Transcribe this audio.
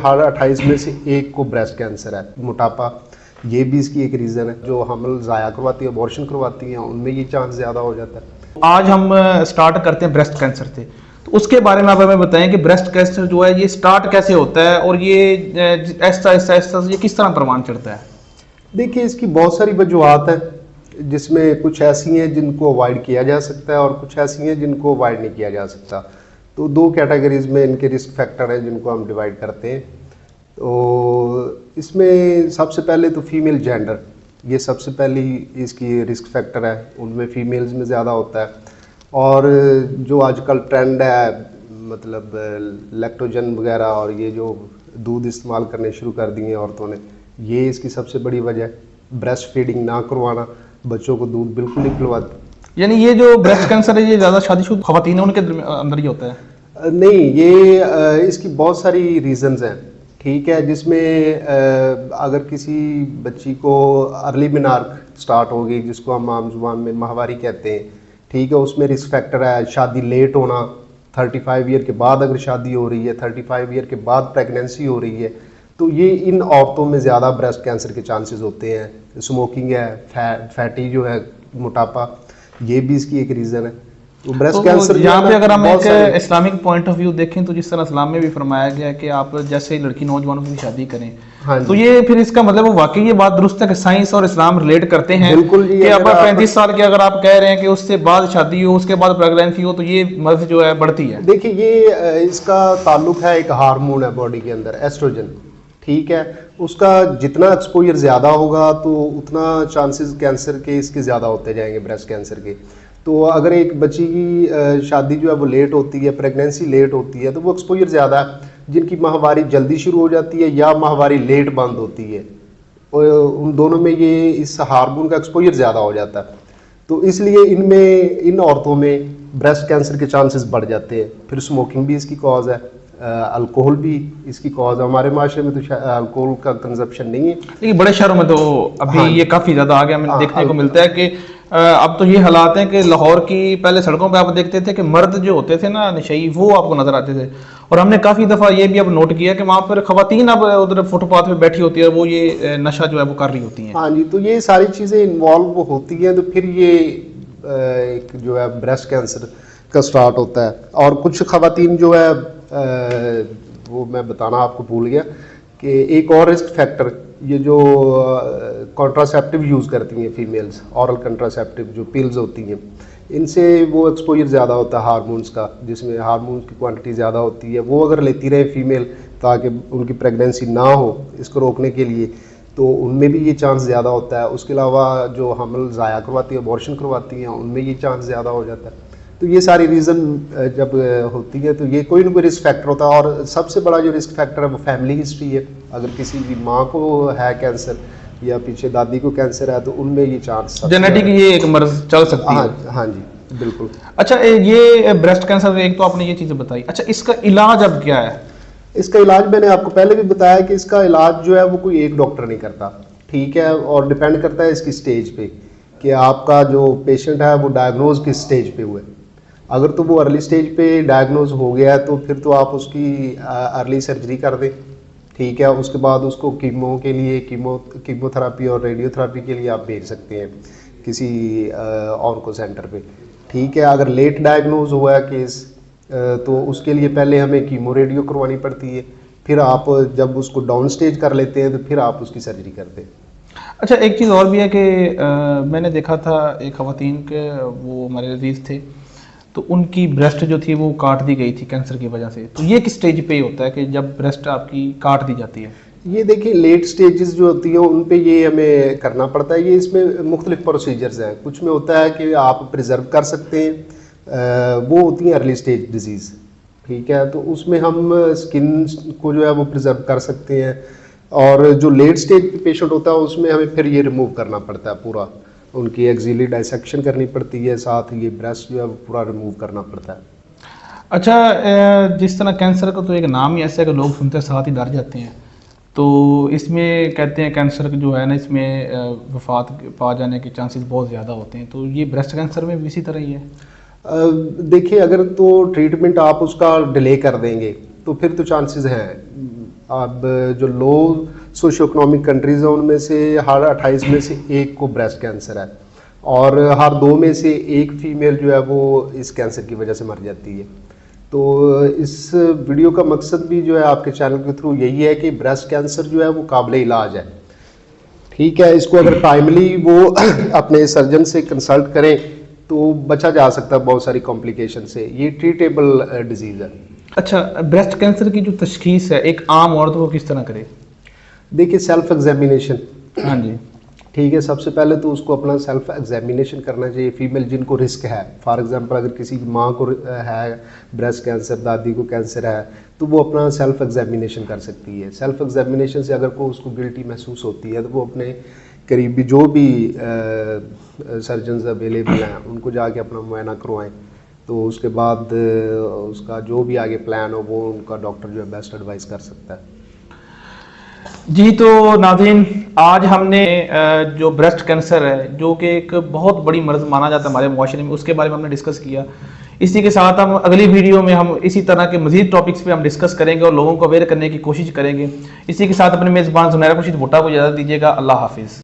हर 28 में से एक को ब्रेस्ट कैंसर है। मोटापा ये भी इसकी एक रीज़न है। जो हमल ज़ाया करवाती है, अबॉर्शन करवाती हैं, उनमें ये चांस ज़्यादा हो जाता है। आज हम स्टार्ट करते हैं ब्रेस्ट कैंसर से, तो उसके बारे में आप हमें बताएं कि ब्रेस्ट कैंसर जो है ये स्टार्ट कैसे होता है और ये ऐसा ऐसा ऐसा ये किस तरह परवान चढ़ता है। देखिए, इसकी बहुत सारी वजूहत हैं, जिसमें कुछ ऐसी हैं जिनको अवॉइड किया जा सकता है और कुछ ऐसी हैं जिनको अवॉइड नहीं किया जा सकता। तो दो कैटेगरीज में इनके रिस्क फैक्टर हैं जिनको हम डिवाइड करते हैं। तो इसमें सबसे पहले तो फीमेल जेंडर, ये सबसे पहली इसकी रिस्क फैक्टर है, उनमें फीमेल्स में ज़्यादा होता है। और जो आजकल ट्रेंड है, मतलब लैक्टोजन वगैरह और ये जो दूध इस्तेमाल करने शुरू कर दिए हैं औरतों ने, ये इसकी सबसे बड़ी वजह है। ब्रेस्ट फीडिंग ना करवाना, बच्चों को दूध बिल्कुल नहीं पिलवाते। यानी ये जो ब्रेस्ट कैंसर है ये ज़्यादा शादीशुदा खवातीन है उनके अंदर ही होता है? नहीं, ये इसकी बहुत सारी रीजंस हैं, ठीक है। जिसमें अगर किसी बच्ची को अर्ली मेनार्क स्टार्ट हो गई, जिसको हम आम जुबान में माहवारी कहते हैं, ठीक है, उसमें रिस्क फैक्टर है शादी लेट होना। 35 ईयर के बाद अगर शादी हो रही है, 35 ईयर के बाद प्रेगनेंसी हो रही है, तो ये इन औरतों में ज़्यादा ब्रेस्ट कैंसर के चांसेस होते हैं। स्मोकिंग है, फैटी जो है, मोटापा, ये भी इसकी एक रीज़न है। तो ब्रेस्ट कैंसर यहाँ पे अगर हम एक इस्लामिक पॉइंट ऑफ व्यू देखें तो जिस तरह इस्लाम में भी फरमाया गया है कि आप जैसे लड़की नौजवानों की शादी करें, हाँ, तो ये फिर इसका मतलब वो वाकई ये बात दुरुस्त है कि साइंस और इस्लाम रिलेट करते हैं। बिल्कुल जी। कि अब 35 साल की अगर आप कह रहे हैं कि उससे बाद शादी हो, उसके बाद प्रेगनेंसी हो, तो ये मर्ज जो है बढ़ती है। देखिए, ये इसका ताल्लुक है, एक हार्मोन है बॉडी के अंदर, एस्ट्रोजन, ठीक है। उसका जितना एक्सपोजर ज़्यादा होगा तो उतना चांसेस कैंसर के इसके ज़्यादा होते जाएंगे, ब्रेस्ट कैंसर के। तो अगर एक बच्ची की शादी जो है वो लेट होती है, प्रेगनेंसी लेट होती है, तो वो एक्सपोजर ज़्यादा है। जिनकी माहवारी जल्दी शुरू हो जाती है या माहवारी लेट बंद होती है, उन दोनों में ये इस हार्मोन का एक्सपोजर ज़्यादा हो जाता है। तो इसलिए इन औरतों में ब्रेस्ट कैंसर के चांसेस बढ़ जाते हैं। फिर स्मोकिंग भी इसकी कॉज है, अल्कोहल भी इसकी कॉज है। हमारे माशरे में तो अल्कोहल का कंजप्शन नहीं है, लेकिन बड़े शहरों में तो अभी हाँ, ये काफ़ी ज़्यादा आ गया। हमें देखने को मिलता है कि अब तो ये हालात हैं कि लाहौर की पहले सड़कों पे आप देखते थे कि मर्द जो होते थे ना नशई, वो आपको नजर आते थे। और हमने काफ़ी दफ़ा ये भी अब नोट किया कि वहाँ पर खवातीन अब उधर फुटपाथ पे बैठी होती है, वो ये नशा जो है वो कर रही होती हैं। हाँ जी। तो ये सारी चीज़ें इन्वॉल्व होती हैं, तो फिर ये एक जो है ब्रेस्ट कैंसर का स्टार्ट होता है। और कुछ खवातीन जो है वो मैं बताना आपको भूल गया कि एक और रिस्क फैक्टर, ये जो कॉन्ट्रासेप्टिव यूज़ करती हैं फीमेल्स, ऑरल कॉन्ट्रासेप्टिव जो पिल्स होती हैं, इनसे वो एक्सपोजर ज़्यादा होता है हार्मोन्स का, जिसमें हार्मोन्स की क्वांटिटी ज़्यादा होती है। वो अगर लेती रहे फीमेल ताकि उनकी प्रेगनेंसी ना हो, इसको रोकने के लिए, तो उनमें भी ये चांस ज़्यादा होता है। उसके अलावा जो हमल ज़ाया करवाती है, अबॉर्शन करवाती हैं, उनमें ये चांस ज़्यादा हो जाता है। तो ये सारी रीज़न जब होती है तो ये कोई ना कोई रिस्क फैक्टर होता है। और सबसे बड़ा जो रिस्क फैक्टर है वो फैमिली हिस्ट्री है। अगर किसी की माँ को है कैंसर या पीछे दादी को कैंसर है, तो उनमें ये चांस जेनेटिक ये एक मर्ज चल सकती है। हाँ, हाँ जी, बिल्कुल। अच्छा, ये ब्रेस्ट कैंसर, एक तो आपने ये चीज़ें बताई। अच्छा, इसका इलाज अब क्या है? इसका इलाज मैंने आपको पहले भी बताया कि इसका इलाज जो है वो कोई एक डॉक्टर नहीं करता, ठीक है। और डिपेंड करता है इसकी स्टेज पे कि आपका जो पेशेंट है वो डायग्नोज किस स्टेज पे हुआ है। अगर तो वो अर्ली स्टेज पे डायग्नोज हो गया है तो फिर तो आप उसकी अर्ली सर्जरी कर दें, ठीक है। उसके बाद उसको कीमोथेरापी और रेडियोथेरापी के लिए आप भेज सकते हैं किसी ऑन्को सेंटर पे, ठीक है। अगर लेट डायग्नोज हुआ है केस, तो उसके लिए पहले हमें कीमो रेडियो करवानी पड़ती है। फिर आप जब उसको डाउन स्टेज कर लेते हैं तो फिर आप उसकी सर्जरी करते हैं। अच्छा, एक चीज़ और भी है कि मैंने देखा था एक खवातीन के, वो हमारे अजीज थे, तो उनकी ब्रेस्ट जो थी वो काट दी गई थी कैंसर की वजह से। तो ये किस स्टेज पे होता है कि जब ब्रेस्ट आपकी काट दी जाती है? ये देखिए, लेट स्टेजेस जो होती है उन पे ये हमें करना पड़ता है। ये इसमें मुख्तलिफ प्रोसीजर्स हैं। कुछ में होता है कि आप प्रिजर्व कर सकते हैं, वो होती है अर्ली स्टेज डिजीज़, ठीक है। तो उसमें हम स्किन को जो है वो प्रिजर्व कर सकते हैं। और जो लेट स्टेज पे पेशेंट होता है उसमें हमें फिर ये रिमूव करना पड़ता है पूरा, उनकी एक्सिलरी डाइसेक्शन करनी पड़ती है, साथ ये ब्रेस्ट जो है वो पूरा रिमूव करना पड़ता है। अच्छा, जिस तरह कैंसर का तो एक नाम ही ऐसा है कि लोग सुनते हैं साथ ही डर जाते हैं, तो इसमें कहते हैं कैंसर जो है ना, इसमें वफात पा जाने के चांसेस बहुत ज़्यादा होते हैं। तो ये ब्रेस्ट कैंसर में भी इसी तरह ही है? देखिए, अगर तो ट्रीटमेंट आप उसका डिले कर देंगे तो फिर तो चांसेस हैं। अब जो लो सोशो इकोनॉमिक कंट्रीज़ हैं उनमें से हर 28 में से एक को ब्रेस्ट कैंसर है और हर 2 में से एक फीमेल जो है वो इस कैंसर की वजह से मर जाती है। तो इस वीडियो का मकसद भी जो है आपके चैनल के थ्रू यही है कि ब्रेस्ट कैंसर जो है वो काबिल इलाज है, ठीक है। इसको अगर टाइमली वो अपने सर्जन से कंसल्ट करें तो बचा जा सकता है बहुत सारी कॉम्प्लिकेशन से। ये ट्रीटेबल डिजीज़ है। अच्छा, ब्रेस्ट कैंसर की जो तशखीस है एक आम औरत को किस तरह करे? देखिए, सेल्फ एग्जामिनेशन, हाँ जी, ठीक है। सबसे पहले तो उसको अपना सेल्फ एग्जामिनेशन करना चाहिए। फीमेल जिनको रिस्क है, फॉर एग्जांपल अगर किसी की माँ को है ब्रेस्ट कैंसर, दादी को कैंसर है, तो वो अपना सेल्फ एग्जामिनेशन कर सकती है। सेल्फ एग्जामिनेशन से अगर कोई उसको गिल्टी महसूस होती है तो वो अपने करीबी जो भी सर्जन्स अवेलेबल हैं उनको जाके अपना मुआयना करवाएं। तो उसके बाद उसका जो भी आगे प्लान हो वो उनका डॉक्टर जो है बेस्ट एडवाइस कर सकता है। जी। तो नाज़रीन, आज हमने जो ब्रेस्ट कैंसर है जो कि एक बहुत बड़ी मर्ज माना जाता है हमारे मुआशरे में, उसके बारे में हमने डिस्कस किया। इसी के साथ हम अगली वीडियो में हम इसी तरह के मजीद टॉपिक्स पे हम डिस्कस करेंगे और लोगों को अवेयर करने की कोशिश करेंगे। इसी के साथ अपने मेज़बान ज़ुनैरा खुर्शीद भुट्टा को इजाज़त दीजिएगा। अल्लाह हाफिज़।